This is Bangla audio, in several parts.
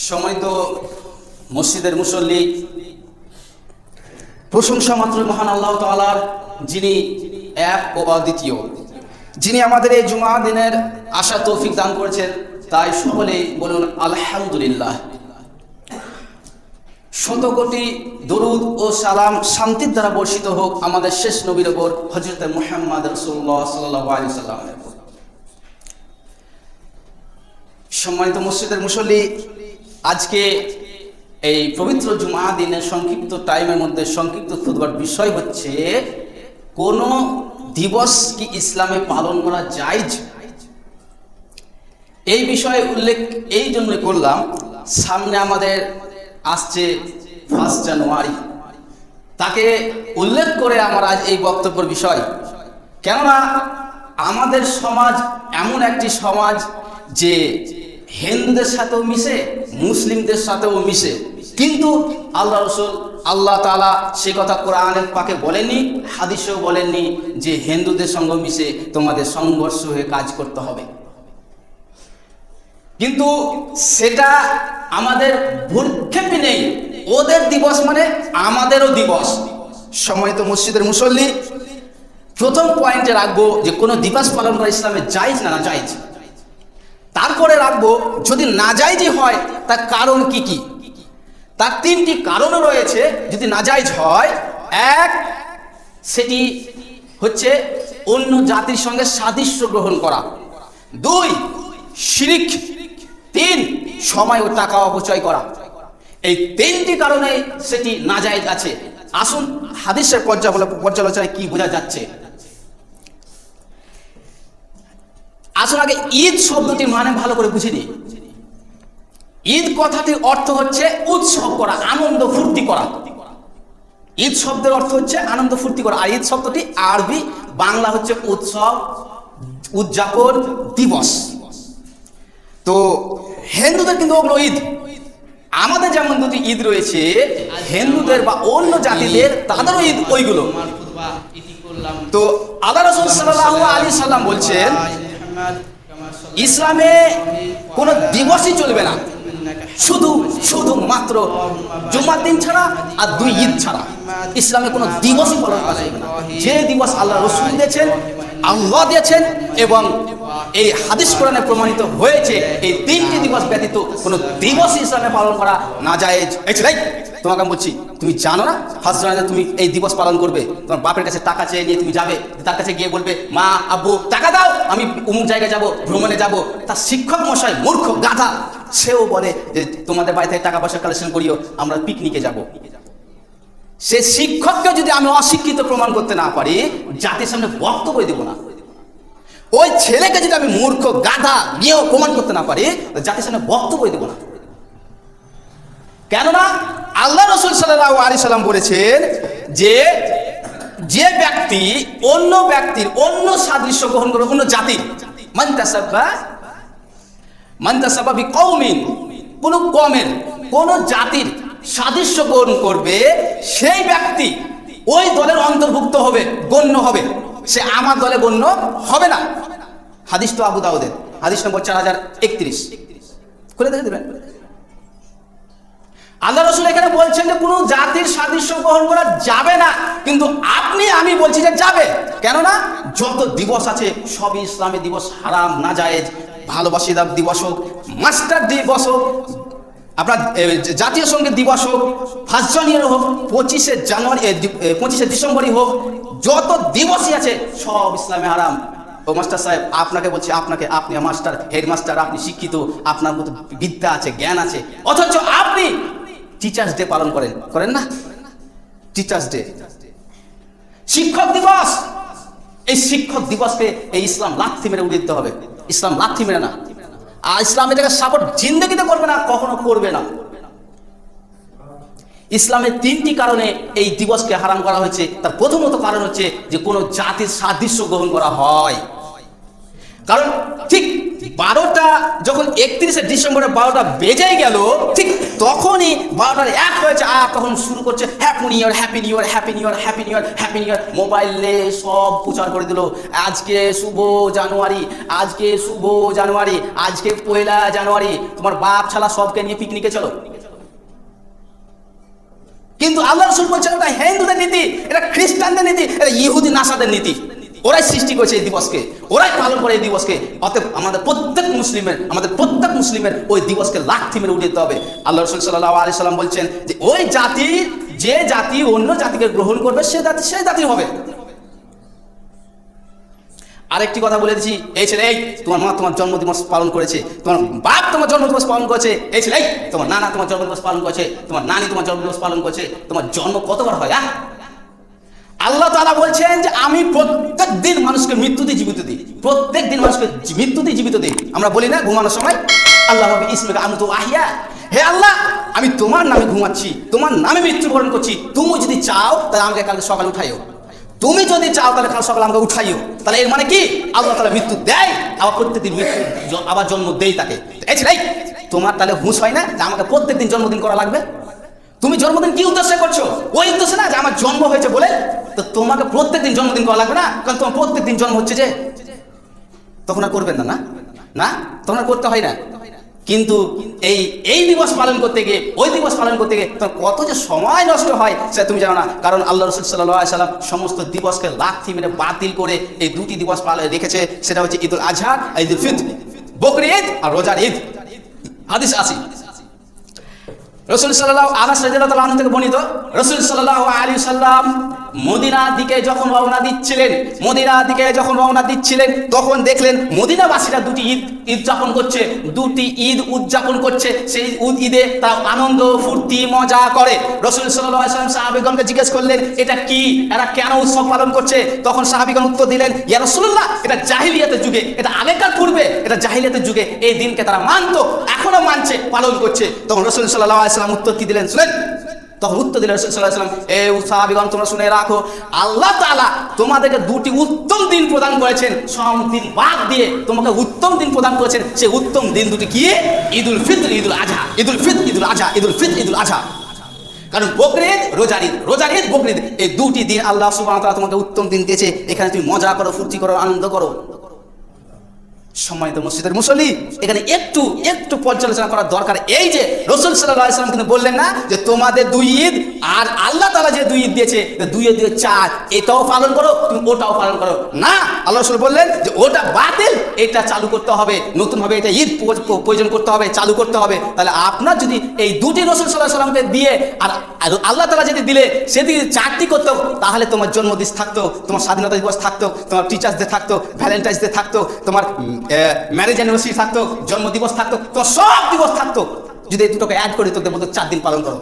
সম্মানিত মসজিদের মুসল্লি, প্রশংসা মাত্র মহান আল্লাহ তাআলার, যিনি এক ও অদ্বিতীয়, যিনি আমাদের এই জুমা দিনের আশা তৌফিক দান করেছেন। তাই সকলেই বলুন আলহামদুলিল্লাহ। শত কোটি দরুদ ও সালাম শান্তির দ্বারা বর্ষিত হোক আমাদের শেষ নবীর ওপর, হযরত মুহাম্মদ রাসূলুল্লাহ সাল্লাল্লাহু আলাইহি ওয়াসাল্লামের উপর। সম্মানিত মসজিদের মুসল্লি, আজকে এই পবিত্র জুমা দিনের সংক্ষিপ্ত টাইমের মধ্যে সংক্ষিপ্ত খুতবার বিষয় হচ্ছে, কোন দিবস কি ইসলামে পালন করা জায়েজ? এই বিষয়ে উল্লেখ এই জন্য করলাম, সামনে আমাদের আসছে 1 জানুয়ারি, তাকে উল্লেখ করে আমার আজ এই বক্তব্যের বিষয়। কেননা আমাদের সমাজ এমন একটি সমাজ যে হিন্দুদের সাথেও মিশে, মুসলিমদের সাথেও মিশে, কিন্তু আল্লাহ রসুল আল্লাহ তাআলা সে কথা কোরআনে পাকে বলেননি, হাদিসেও বলেননি যে হিন্দুদের সঙ্গে মিশে তোমাদের সংঘর্ষ হয়ে কাজ করতে হবে। কিন্তু সেটা আমাদের ভূক্ষেপে নেই, ওদের দিবস মানে আমাদেরও দিবস। সম্মানিত মসজিদের মুসল্লি, প্রথম পয়েন্টে রাখবো যে কোনো দিবস পালন করা ইসলামে জায়েজ না নাজায়েজ। তারপরে রাখবো যদি নাজায়েজই হয় তার কারণ কি কি। তার 3টি কারণও রয়েছে যদি নাজায়েজ হয়। এক, সেটি হচ্ছে অন্য জাতির সঙ্গে সাদৃশ্য গ্রহণ করা। 2, শিরিক। 3, সময় ও টাকা অপচয় করা। এই 3টি কারণে সেটি নাজায়েজ আছে। আসুন হাদিসের পর্যালোচনায় কি বোঝা যাচ্ছে। আসুন আগে ঈদ শব্দটির মানে ভালো করে বুঝে নিই। ঈদ কথাটির অর্থ হচ্ছে উৎসব করা, আনন্দ ফুর্তি করা। ঈদ শব্দের অর্থ হচ্ছে আনন্দ ফুর্তি করা। আর ঈদ শব্দটি আরবি, বাংলা হচ্ছে উৎসব, উদযাপন, দিবস। তো হিন্দুদের কিন্তু ওগুলো ঈদ। আমাদের যেমন 2টি ঈদ রয়েছে, হিন্দুদের বা অন্য জাতিদের তাদেরও ঈদ ওইগুলো। তো আল্লাহ রাসূল সাল্লাল্লাহু আলাইহি সাল্লাম বলছেন, ইসলামে কোনো দিবসই চলবে না, শুধুমাত্র জুমার দিন ছাড়া আর 2 ঈদ ছাড়া ইসলামে কোনো দিবসই পালন করা যাবে না। যে দিবস আল্লাহ রাসূল দিয়েছেন, আল্লাহ দিয়েছেন এবং এই হাদিস কোরআনে প্রমাণিত হয়েছে, এই 3টি দিবস ব্যতীত কোনো দিবস ইসলামে পালন করা নাজায়েজ। তোমাকে আমি বলছি, তুমি জানো না 1 জানুয়ারিতে তুমি এই দিবস পালন করবে? তোমার বাপের কাছে টাকা চেয়ে নিয়ে তুমি যাবে, তার কাছে গিয়ে বলবে, মা আব্বু টাকা দাও, আমি অমুক জায়গায় যাব, ভ্রমণে যাব। তার শিক্ষক মশাই মূর্খ গাধা, সেও বলে যে তোমাদের বাড়ি থেকে টাকা পয়সা কালেকশন করিও, আমরা পিকনিকে যাব। সে শিক্ষককে যদি আমি অশিক্ষিত প্রমাণ করতে না পারি, জাতির সামনে বক্তব্য দেব না। ওই ছেলেকে যদি আমি মূর্খ গাধা নিয়েও প্রমাণ করতে না পারি, জাতির সামনে বক্তব্য দেব না। কেননা আল্লাহ রাসূল সাল্লাল্লাহু আলাইহি সাল্লাম বলেছেন যে ব্যক্তি অন্য ব্যক্তির অন্য সাদৃশ্য গ্রহণ করবে, অন্য জাতির, মান তাসাব্বা বিকওমিন, কোন কওমের কোন জাতির সাদৃশ্য গ্রহণ করবে, সেই ব্যক্তি ওই দলের অন্তর্ভুক্ত হবে, গণ্য হবে। সে আমার দলে গণ্য হবে না। হাদিস তো আবু দাউদের, হাদিস নম্বর 4031, খুলে দেখে দেবেন। আল্লাহ রাসূল এখানে বলছেন যে কোনো জাতির সাদৃশ্য গ্রহণ করা যাবে না, কিন্তু আমি বলছি যে যাবে। কেননা যত দিবস আছে সবই ইসলামী দিবস, হারাম নাজায়েজ। ভালোবাসা দিবস হোক, মাস্টার দিবস হোক, আপনার জাতীয় সঙ্গীত দিবস হোক, 1 জানুয়ারি হোক, 25শে ডিসেম্বরই হোক, যত দিবসই আছে সব ইসলামে হারাম। ও মাস্টার সাহেব, আপনাকে বলছি, আপনি মাস্টার, হেডমাস্টার, আপনি শিক্ষিত, আপনার মতো বিদ্যা আছে, জ্ঞান আছে, অথচ আপনি টিচার্স ডে পালন করেন না? টিচার্স ডে, শিক্ষক দিবস, এই শিক্ষক দিবসকে এই ইসলাম লাথি মেরে উড়িয়ে দিতে হবে। ইসলাম লাথি মেরে না, আর ইসলাম এটাকে সাপোর্ট জিন্দেগিতে করবে না, কখনো করবে না। ইসলামের 3টি কারণে এই দিবসকে হারাম করা হয়েছে। তার প্রথমত কারণ হচ্ছে যে কোনো জাতির সাদৃশ্য গ্রহণ করা হয়। কারণ ঠিক 12টা যখন 31শে ডিসেম্বরের 12টা বেজে গেল, ঠিক তখনই 12টার 1 হয়েছে, আর তখন শুরু করছে happy new year, happy new year, happy new year, happy new year, happy new year. মোবাইলে সব প্রচার করে দিল, আজকে শুভ জানুয়ারি, আজকে শুভ জানুয়ারি, আজকে 1 জানুয়ারি, তোমার বাপ ছাড়া সবকে নিয়ে পিকনিকে চলো। কিন্তু আল্লাহ রাসূল বলছেন এটা হিন্দুদের নীতি, এটা খ্রিস্টানদের নীতি, এটা ইহুদি নাসাদের নীতি। ওরাই সৃষ্টি করেছে এই দিবসকে, ওরাই পালন করে এই দিবসকে। অতএব আমাদের প্রত্যেক মুসলিমের ওই দিবসকে লাথি মেরে উঠে দিতে হবে। আল্লাহ রাসূল সাল্লাল্লাহু আলাইহি সাল্লাম বলছেন যে ওই জাতি, যে জাতি অন্য জাতিকে গ্রহণ করবে সে জাতি হবে। আরেকটি কথা বলে দিচ্ছি, এই ছেলে, এই তোমার মা তোমার জন্মদিবস পালন করেছে, তোমার বাপ তোমার জন্মদিবস পালন করেছে, এই ছেলে, এই তোমার নানা তোমার জন্মদিবস পালন করেছে, তোমার নানি তোমার জন্মদিবস পালন করেছে, তোমার জন্ম কতবার হয়? আল্লাহ তাআলা বলছেন যে আমি প্রত্যেক দিন মানুষকে মৃত্যু দিয়ে জীবিত দিই, প্রত্যেক দিন মানুষকে মৃত্যু দিয়ে জীবিত দিই। আমরা বলি না ঘুমানোর সময় আল্লাহ ইসমিকা আমতু আহিয়া, হে আল্লাহ আমি তোমার নামে ঘুমাচ্ছি, তোমার নামে মৃত্যুবরণ করছি, তুমি যদি চাও তাহলে আমাকে কালকে সকালে উঠাইও, তুমি যদি চাও তাহলে কাল সকালে আমাকে উঠাইও। তাহলে এর মানে কি? আল্লাহ তাআলা মৃত্যু দেয়, আবার প্রত্যেকদিন মৃত্যু আবার জন্ম দেয় তাকে। এই ছেলে, তোমার তাহলে হুঁশ হয় না যে আমাকে প্রত্যেকদিন জন্মদিন করা লাগবে? তুমি জন্মদিন কি উদ্দেশ্যে করছো? ওই উদ্দেশ্যে না যে আমার জন্ম হয়েছে বলে, তো তোমাকে প্রত্যেকদিন জন্মদিন করা লাগবে না, কারণ তোমার প্রত্যেকদিন জন্ম হচ্ছে যে, তখন আর করবেন না, না তখন আর করতে হয় না। কিন্তু এই দিবস পালন করতে গিয়ে, ওই দিবস পালন করতে গিয়ে তোমার কত যে সময় নষ্ট হয় সেটা তুমি জানো না। কারণ আল্লাহ রাসূল সাল্লাল্লাহু আলাইহি সাল্লাম সমস্ত দিবসকে লাথি মেরে বাতিল করে এই দুটি দিবস রেখেছে, সেটা হচ্ছে ঈদুল আজহা, ঈদুল ফিতর, বকরি ঈদ আর রোজার ঈদ। হাদিস আছে রাসূল সাল্লাল্লাহু আনাস রাদিয়াল্লাহু তাআলা আনহু থেকে বর্ণিত, রাসূল সাল্লাল্লাহু আলাইহি সাল্লাম মদিনার দিকে যখন রওনা দিচ্ছিলেন তখন দেখলেন মদিনাবাসীরা দুটি ঈদ উদযাপন করছে। সেই ঈদে তারা আনন্দ ফুর্তি মজা করে। রাসূল সাল্লাল্লাহু আলাইহি সাল্লাম সাহাবীগণকে জিজ্ঞেস করলেন এটা কি, এরা কেন উৎসব পালন করছে? তখন সাহাবীগণ উত্তর দিলেন, ইয়া রাসূলুল্লাহ, এটা জাহিলিয়াতের যুগে, এটা আগেকার পূর্বে, এটা জাহিলিয়াতের যুগে এই দিনকে তারা মানতো, এখনো মানছে, পালন করছে। তখন রাসূল সাল্লাল্লাহু আলাইহি সাল্লাম উত্তর কি দিলেন শুনেন। তখন উত্তর দিলেন রাসূল সাল্লাল্লাহু আলাইহি ওয়াসাল্লাম, এই সাহাবীগণ তোমরা শুনে রাখো, আল্লাহ তাআলা তোমাদেরকে দুটি উত্তম দিন প্রদান করেছেন, সব দিন বাদ দিয়ে তোমাকে উত্তম দিন প্রদান করেছেন। সেই উত্তম দিন দুটি কি? ঈদুল ফিতর, ঈদুল আজহা, ঈদুল ফিতর, ঈদুল আজহা, ঈদুল ফিতর, ঈদুল আজহা। কারণ বকরি ঈদ, রোজার ঈদ, বকরি ঈদ, এই দুটি দিন আল্লাহ সুবহানাহু ওয়া তাআলা তোমাকে উত্তম দিন দিয়েছে। এখানে তুমি মজা করো, ফুর্তি করো, আনন্দ করো। সম্মানিত মসজিদের মুসল্লি, এখানে একটু পর্যালোচনা করার দরকার। এই যে রাসূল সাল্লাল্লাহু আলাইহি ওয়াসাল্লাম কিন্তু বললেন না যে তোমাদের দুই ঈদ আর আল্লাহ তাআলা যে দুই ঈদ দিয়েছে, দুইয়ে চার, এটাও পালন করো, তুমি ওটাও পালন করো না। আল্লাহ রাসূল বললেন যে ওটা বাতিল, এটা চালু করতে হবে, নতুনভাবে এটা ঈদ প্রয়োজন করতে হবে, চালু করতে হবে। তাহলে আপনার যদি এই দুটি রাসূল সাল্লাল্লাহু আলাইহি ওয়াসাল্লামকে দিয়ে আর আল্লাহ তাআলা যদি দিলে সেদিকে চারটি করতো, তাহলে তোমার জন্মদিন থাকতো, তোমার স্বাধীনতা দিবস থাকতো, তোমার টিচার্স ডে থাকতো, ভ্যালেন্টাইন্স ডে থাকতো, তোমার ম্যারেজ অ্যানিভার্সারি থাকতো, জন্মদিবস থাকতো, তো সব দিবস থাকতো। যদি এই দুটোকে অ্যাড করে তোকে বলতো 4 দিন পালন করো।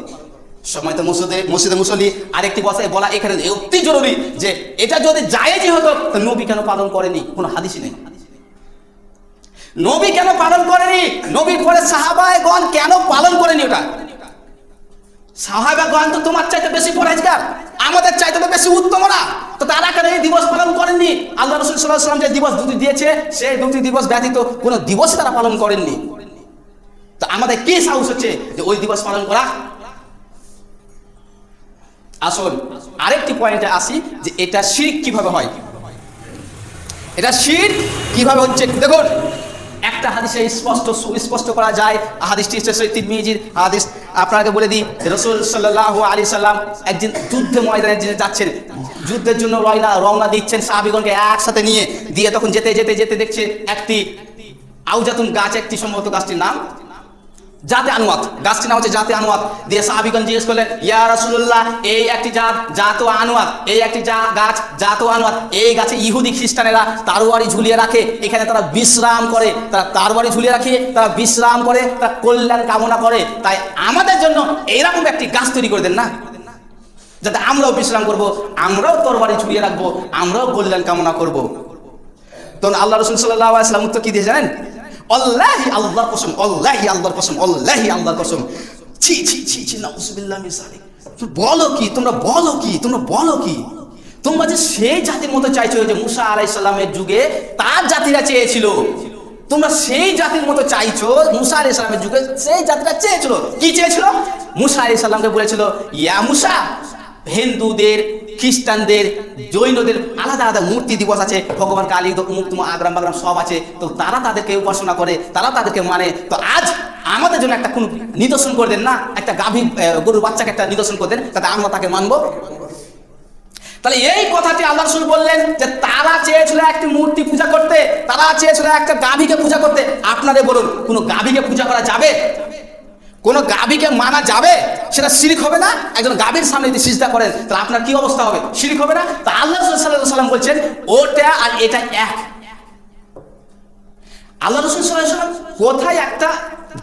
সময় তো মসজিদে মুসল্লি আরেকটি কথাই বলা এখানে অতি জরুরি যে এটা যদি জায়েজই হতো তো নবী কেন পালন করেনি? কোনো হাদিসই নেই। নবী কেন পালন করেনি? নবীর পরে সাহাবায়ে-গণ কেন পালন করেনি? ওটা সাহাবায়ে-গণ তো তোমার চাইতে বেশি পরহেজগার, আমাদের চাইতে তো বেশি উত্তম না, তো তারা কেন এই দিবস পালন করেননি? আল্লাহ রাসূল সাল্লাল্লাহু আলাইহি ওয়াসাল্লাম যে দিবস দুটি দিয়েছে সেই দুটি দিবস ব্যতীত কোনো দিবস তারা পালন করেননি। তো আমাদের কি সাহস হচ্ছে যে ওই দিবস পালন করা? আসুন আরেকটি পয়েন্টে আসি যে এটা শিরক কিভাবে হয়, এটা শিরক কিভাবে হচ্ছে। দেখুন একটা হাদিসে সুস্পষ্ট করা যায়। হাদিসটি তিরমিজির হাদিস। আপনাকে বলে দিই, রাসূল সাল্লাল্লাহু আলাইহি সাল্লাম একদিন যুদ্ধ ময়দানে যাচ্ছেন, যুদ্ধের জন্য রওনা দিচ্ছেন সাহাবীগণকে একসাথে নিয়ে দিয়ে। তখন যেতে দেখছে একটি আউজাতুন গাছ, একটি সম্ভবত গাছটির নাম জাতে আনওয়াত, গাছটির নাম হচ্ছে জাতে আনওয়াত। দিয়ে সাহাবীগণ জিজ্ঞেস করলেন, ইয়া রাসূলুল্লাহ, এই একটি জাত আনওয়াত, এই একটি গাছ জাত আনওয়াত, এই গাছে ইহুদি খ্রিস্টানেরা তারওয়ারি ঝুলিয়ে রাখে, এখানে তারা বিশ্রাম করে, তারা তারওয়ারি ঝুলিয়ে রাখে, তারা বিশ্রাম করে, তারা কল্যাণ কামনা করে। তাই আমাদের জন্য এইরকম একটি গাছ তৈরি করে দেন না, যাতে আমরাও বিশ্রাম করব, আমরাও তরবারি ঝুলিয়ে রাখবো, আমরাও কল্যাণ কামনা করব। তখন আল্লাহ রাসূল সাল্লাল্লাহু আলাইহি ওয়াসাল্লাম উত্তর কি দিয়ে জানেন? আল্লাহি আল্লাহর কসম, আল্লাহি আল্লাহর কসম, আল্লাহি আল্লাহর কসম, ছি ছি ছি ছি, নাউযুবিল্লাহি মিন যালিক। তোমরা বলো কি তোমরা যে সেই জাতির মতো চাইছো যে মুসা আলাইহিস সালামের যুগে তার জাতিরা চেয়েছিল, তোমরা সেই জাতির মতো চাইছো। মুসা আলাইহিস সালামের যুগে সেই জাতিটা চেয়েছিল, কি চেয়েছিল? মুসা আলাইহিস সালামকে বলেছিল, ইয়া মুসা, হিন্দুদের, খ্রিস্টানদের, জৈনদের আলাদা আলাদা মূর্তি দিবস আছে, ভগবান কালী মুক্ত আগ্রাম বাগ্রাম সব আছে, তো তারা তাদেরকে উপাসনা করে, তারা তাদেরকে মানে, তো আজ আমাদের জন্য একটা কোন নিদর্শন করে দেন না, একটা গাভী গরুর বাচ্চাকে একটা নিদর্শন করে দেন, তাতে আমরা তাকে মানবো। তাহলে এই কথাটি আল্লাহ রাসূল বললেন যে তারা চেয়েছিল একটি মূর্তি পূজা করতে, তারা চেয়েছিল একটা গাভীকে পূজা করতে। আপনারা বলুন, কোনো গাভীকে পূজা করা যাবে? কোনো গাভীকে মানা যাবে? সেটা শিরক হবে না? একজন গাভীর সামনে যদি সিজদা করেন তাহলে আপনার কি অবস্থা হবে? শিরক হবে না? তা আল্লাহ রাসূল সাল্লাল্লাহু আলাইহি ওয়াসাল্লাম বলছেন ওটা আর এটা এক। আল্লাহ রাসূল সাল্লাল্লাহু আলাইহি ওয়াসাল্লাম কোথায় একটা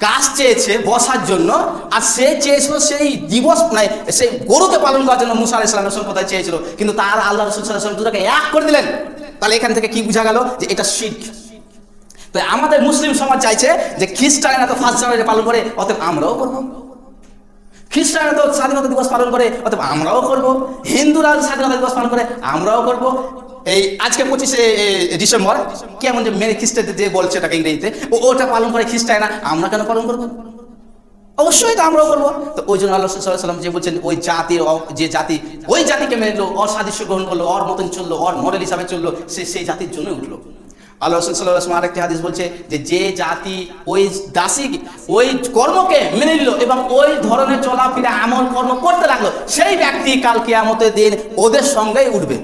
গাছ চেয়েছে বসার জন্য, আর সে চেয়েছিল সেই দিবস নাই, সেই গরুকে পালন করার জন্য মুসা আলাইহিস সালামের কোথায় চেয়েছিল, কিন্তু তার আল্লাহ রাসূল সাল্লাল্লাহু আলাইহি ওয়াসাল্লাম দুটোকে এক করে দিলেন। তাহলে এখান থেকে কি বোঝা গেল যে এটা শিরক। তো আমাদের মুসলিম সমাজ চাইছে যে খ্রিস্টানরা তো 1 জানুয়ারি পালন করে, অতএব আমরাও করব। খ্রিস্টানরা তো স্বাধীনতা দিবস পালন করে, অতএব আমরাও করব। হিন্দুরা স্বাধীনতা দিবস পালন করে, আমরাও করব। এই আজকে 25শে ডিসেম্বর কেমন যে মেরে খ্রিস্টানদের যে বলছে এটাকে ইংরেজিতে, ওটা পালন করে খ্রিস্টানরা, আমরা কেন পালন করব? অবশ্যই তো আমরাও করবো। তো ওই জন্য আল্লাহ সাল্লাল্লাহু আলাইহি ওয়াসাল্লাম যে বলছেন ওই জাতির, যে জাতি ওই জাতিকে মেনে নিল, ওর সাদৃশ্য গ্রহণ করলো, ওর মতন চললো, ওর মডেল হিসাবে চললো, সেই জাতির জন্য উঠলো। আল্লাহ রাসূল সাল্লাল্লাহু আলাইহি ওয়াসাল্লাম আরেকটি হাদিস বলছে যে জাতি ওই দাসী ওই কর্মকে মেনে নিল এবং ওই ধরনের চলাফেরা আমল কর্ম করতে লাগলো, সেই ব্যক্তি কাল কিয়ামতের দিন ওদের সঙ্গেই উঠবে,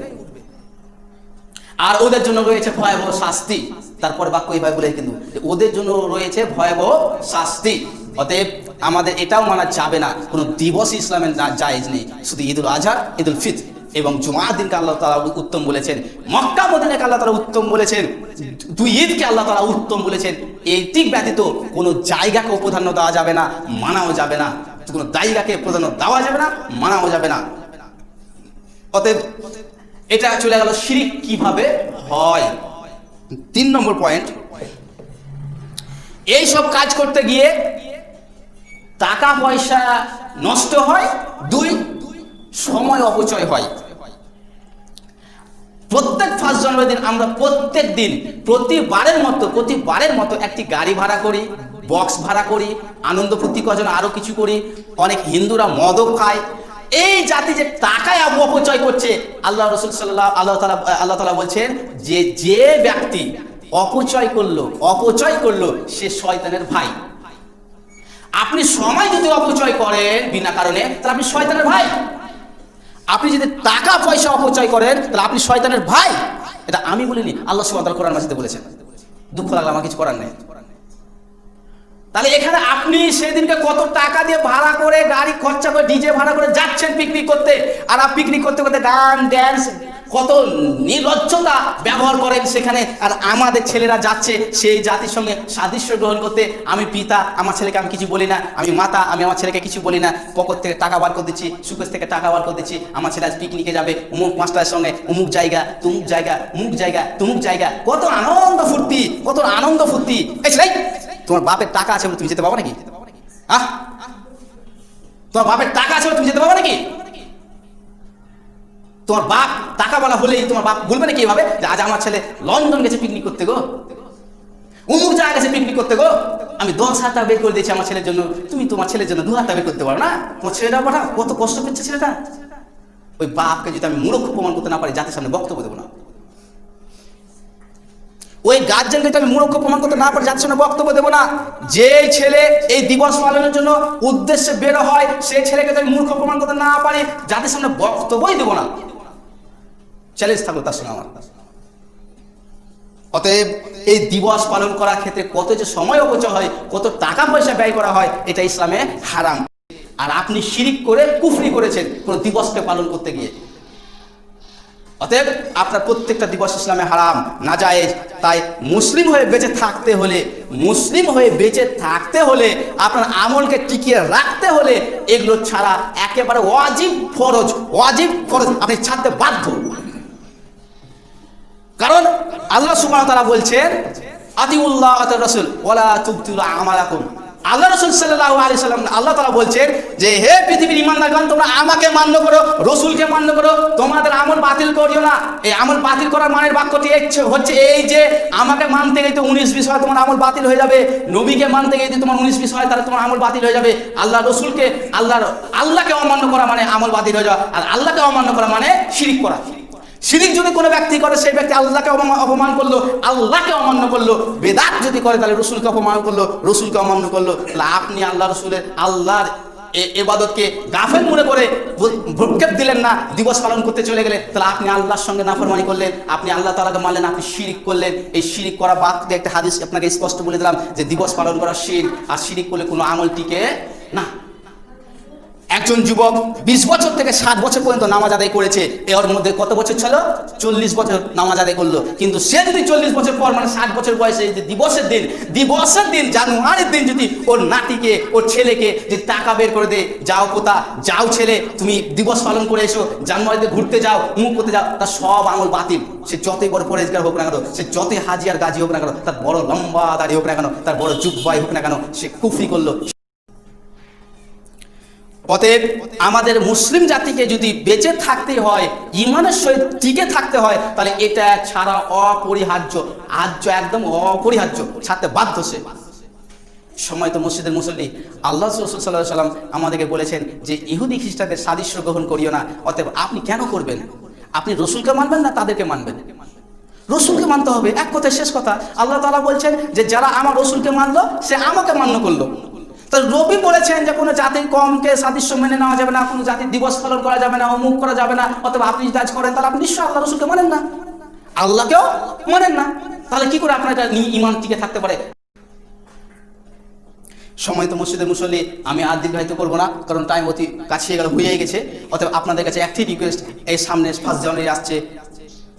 আর ওদের জন্য রয়েছে ভয়াবহ শাস্তি। তারপরে বাক্য এইভাবে বলে কিন্তু ওদের জন্য রয়েছে ভয়াবহ শাস্তি। অতএব আমাদের এটাও মানা যাবে না, কোনো দিবস ইসলামের জায়েজ নেই। শুধু ঈদুল আজহা, ঈদুল ফিতর এবং জুমার দিনকে আল্লাহ তাআলা উত্তম বলেছেন, মক্কা মদিনাকে আল্লাহ তাআলা উত্তম বলেছেন, দুই ঈদকে আল্লাহ তাআলা উত্তম বলেছেন। এই দিক ব্যতীত কোনো জায়গাকে প্রাধান্য দেওয়া যাবে না, মানাও যাবে না। কোনো জায়গাকে প্রাধান্য দেওয়া যাবে না, মানাও যাবে না। অতএব এটা চলে গেল শিরক কিভাবে হয়। 3 নম্বর পয়েন্ট, এই সব কাজ করতে গিয়ে টাকা পয়সা নষ্ট হয়, 2 সময় অপচয় হয়। প্রত্যেক 1 জানুয়ারি দিন আমরা প্রত্যেক দিন প্রতিবারের মতো একটি গাড়ি ভাড়া করি, বক্স ভাড়া করি, আনন্দ ফুর্তি করার জন্য আরো কিছু করি। অনেক হিন্দুরা মদও খায়। এই জাতি যে টাকায় অপচয় করছে, আল্লাহ রাসূল আল্লাহ তাআলা বলছেন যে ব্যক্তি অপচয় করলো সে শয়তানের ভাই। আপনি সময় যদি অপচয় করেন বিনা কারণে, তাহলে আপনি শয়তানের ভাই। আপনি যদি টাকা পয়সা অপচয় করেন, তাহলে আপনি শয়তানের ভাই। এটা আমি বলিনি, আল্লাহ সুবহানাহু ওয়া তাআলা কোরআন মাজিদে বলেছেন। দুঃখ লাগলো, আমার কিছু করার নেই। তাহলে এখানে আপনি সেদিনকে কত টাকা দিয়ে ভাড়া করে, গাড়ি খরচা করে, ডিজে ভাড়া করে যাচ্ছেন পিকনিক করতে, আর পিকনিক করতে করতে গান ড্যান্স কত নির্লজ্জতা ব্যবহার করেন সেখানে। আর আমাদের ছেলেরা যাচ্ছে সেই জাতির সঙ্গে সাদৃশ্য গ্রহণ করতে। আমি পিতা, আমার ছেলেকে আমি কিছু বলি না, আমি মাতা, আমি আমার ছেলেকে কিছু বলি না, পকেট থেকে টাকা বার করে দিচ্ছি, সুকেশ থেকে টাকা বার করে দিচ্ছি, আমার ছেলে আজ পিকনিকে যাবে অমুক মাস্টারের সঙ্গে, অমুক জায়গা, তুমুক জায়গা, অমুক জায়গা, তুমুক জায়গা, কত আনন্দ ফুর্তি, কত আনন্দ ফুর্তি। এই তোমার বাপের টাকা আছে বলে তুমি যেতে পারো নাকি? তোমার বাপের টাকা আছে বলে তুমি যেতে পারো নাকি? তোমার বাপ টাকা বলা হলেই তোমার বাপ বলবে নাকি এভাবে যে আজ আমার ছেলে লন্ডন গেছে পিকনিক করতে গো, অমুক জায়গা গেছে পিকনিক করতে গো, আমি 10,000 টাকা বের করে দিয়েছি আমার ছেলের জন্য, তুমি তোমার ছেলের জন্য 2,000 টাকা বের করতে পারো না? তোমার ছেলেটা পাঠাও, কত কষ্ট করছে ছেলেটা। ওই বাপকে যদি আমি মূর্খ প্রমাণ করতে না পারি, জাতির সামনে বক্তব্য দেবো না। ওই গার্জেনকে যদি আমি মূর্খ প্রমাণ করতে না পারি, জাতির সামনে বক্তব্য দেবো না। যে ছেলে এই দিবস পালনের জন্য উদ্দেশ্যে বের হয়, সেই ছেলেকে যদি আমি মূর্খ প্রমাণ করতে না পারি, জাতির সামনে বক্তব্যই দেবো না। চ্যালেঞ্জ থাকলো তার সঙ্গে আমার। অতএব এই দিবস পালন করার ক্ষেত্রে কত যে সময় অপচয় হয়, কত টাকা পয়সা ব্যয় করা হয়, এটা ইসলামে হারাম। আর আপনি শিরিক করে কুফরি করেছেন কোন দিবসকে পালন করতে গিয়ে। অতএব আপনার প্রত্যেকটা দিবস ইসলামে হারাম, নাজায়েজ। তাই মুসলিম হয়ে বেঁচে থাকতে হলে আপনার আমলকে টিকিয়ে রাখতে হলে এগুলো ছাড়া একেবারে ওয়াজিব ফরজ আপনি ছাড়তে বাধ্য। কারণ আল্লাহ সুবহানাহু ওয়া তাআলা বলছেন আতিউল্লাহ ওয়া রাসূল ওয়ালা তুবতিলু আমালাকুম, আল্লাহ রাসূল সাল্লাল্লাহু আলাইহি সাল্লাম আল্লাহ তাআলা বলছেন যে হে পৃথিবীর ঈমানদারগণ তোমরা আমাকে মান্য করো, রাসূলকে মান্য করো, তোমাদের আমল বাতিল করিও না। এই আমল বাতিল করার মানের বাক্যটি হচ্ছে এই যে আমাকে মানতে গেলে তো 19-20 হয় তোমার আমল বাতিল হয়ে যাবে, নবীকে মানতে গেলে তোমার 19-20 হয় তাহলে তোমার আমল বাতিল হয়ে যাবে, আল্লাহ রাসূলকে আল্লাহকে অমান্য করা মানে আমল বাতিল হয়ে যাওয়া, আর আল্লাহকে অমান্য করা মানে শিরিক করা। শিরিক যদি কোনো ব্যক্তি করে সেই ব্যক্তি আল্লাহকে অপমান করলো, আল্লাহকে অমান্য করলো। বেদাত যদি করে তাহলে রসুলকে অপমান করলো, রসুলকে অমান্য করলো। তাহলে আপনি আল্লাহ রসুলের আল্লাহর ইবাদতকে গাফেল মনে করে ভ্রুক্ষেপ দিলেন না, দিবস পালন করতে চলে গেলেন, তাহলে আপনি আল্লাহর সঙ্গে নাফরমানি করলেন, আপনি আল্লাহ তাআলাকে মানলেন, আপনি শিরিক করলেন। এই শিরিক করা বাদ দিয়ে একটা হাদিস আপনাকে স্পষ্ট বলে দিলাম যে দিবস পালন করা শিরক, আর শিরিক করলে কোনো আমল টিকে না। একজন যুবক 20 বছর থেকে 60 বছর পর্যন্ত নামাজ আদায় করেছে, এর মধ্যে কত বছর ছিল? 40 বছর নামাজ আদায় করলো। কিন্তু সে যদি 40 বছর পর মানে 60 বছর বয়সে যে দিবসের দিন জানুয়ারির দিন যদি ওর নাতিকে ওর ছেলেকে যে টাকা বের করে দে, যাও পোতা যাও ছেলে তুমি দিবস পালন করে এসো, জানুয়ারিতে ঘুরতে যাও, মুখ করতে যাও, তার সব আমল বাতিল। সে যতই বড় পরেজগার হোক না কেন, সে যতই হাজি আর গাজী হোক না কেন, তার বড় লম্বা দাড়ি হোক না কেন, তার বড় জুব্বাই হোক না কেন, সে কুফরি করলো। অতএব আমাদের মুসলিম জাতিকে যদি বেঁচে থাকতে হয়, ইমানের সহিত টিকে থাকতে হয়, তাহলে এটা ছাড়া অপরিহার্য, একদম অপরিহার্য, ছাড়তে বাধ্য সে। সময় তো মসজিদের মুসল্লি, আল্লাহ রাসূল সাল্লাল্লাহু আলাইহি ওয়াসাল্লাম আমাদেরকে বলেছেন যে ইহুদি খ্রিস্টানদের সাদৃশ্য গ্রহণ করিও না। অতএব আপনি কেন করবেন? আপনি রসুলকে মানবেন না তাদেরকে মানবেন? রসুলকে মানতে হবে, এক কথায় শেষ কথা। আল্লাহ তাআলা বলছেন যে যারা আমার রসুলকে মানলো সে আমাকে মান্য করলো। তো রবি বলেছেন যে কোনো জাতির কমকে সাদৃশ্য মেনে নেওয়া যাবে না, কোনো জাতির দিবস পালন করা যাবে না, অমুক করা যাবে না। অথবা আপনি যদি কাজ করেন তাহলে আপনি নিশ্চয় আল্লাহ রসুলকে মানেন না, আল্লাহকেও মানেন না। তাহলে কি করে আপনার এটা ঈমান টিকে থাকতে পারে? সময় তো মসজিদের মুসল্লি, আমি আর দীর্ঘায়িত করবো না, কারণ টাইম অতি কাছে হয়ে গেছে। অতএব আপনাদের কাছে একটি রিকোয়েস্ট, এই সামনে 1 জানুয়ারি আসছে,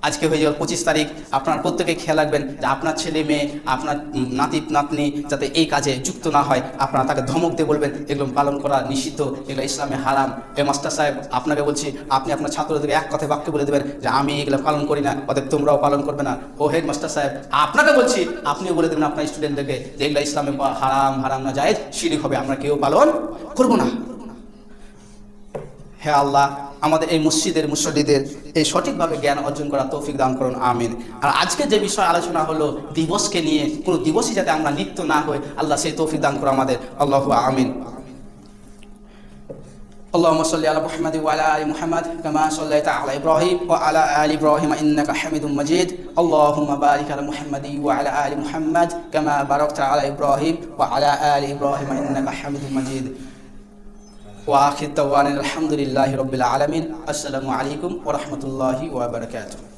আজকে হয়ে যাবে 25 তারিখ। আপনারা প্রত্যেকে খেয়াল রাখবেন যে আপনার ছেলে মেয়ে, আপনার নাতি নাতনি যাতে এই কাজে যুক্ত না হয়। আপনারা তাকে ধমক দিয়ে বলবেন এগুলো পালন করা নিষিদ্ধ, এগুলো ইসলামে হারাম। এই মাস্টার সাহেব আপনাকে বলছি, আপনি আপনার ছাত্রদেরকে এক কথায় বাক্য বলে দেবেন যে আমি এগুলো পালন করি না, অতএব তোমরাও পালন করবে না। ও হেড মাস্টার সাহেব আপনাকে বলছি, আপনিও বলে দেবেন আপনার স্টুডেন্টদেরকে যে এগুলো ইসলামে হারাম না জায়েজ, শিরক হবে, আমরা কেউ পালন করবো না। হে আল্লাহ, আমাদের এই মসজিদের মুসল্লিদের এই সঠিকভাবে জ্ঞান অর্জন করা তৌফিক দান করুন, আমিন। আর আজকে যে বিষয় আলোচনা হলো দিবসকে নিয়ে, কোনো দিবসই যাতে আমরা লিপ্ত না হই, আল্লাহ সেই তৌফিক দান করো আমাদের, আল্লাহু আমিন। اللهم صل على محمد وعلى ال محمد كما صليت على ابراهيم وعلى ال ابراهيم انك حميد مجيد اللهم بارك على محمد وعلى ال محمد كما باركت على ابراهيم وعلى ال ابراهيم انك حميد مجيد وآخر دعوانا الحمد لله رب العالمين السلام عليكم ورحمة الله وبركاته.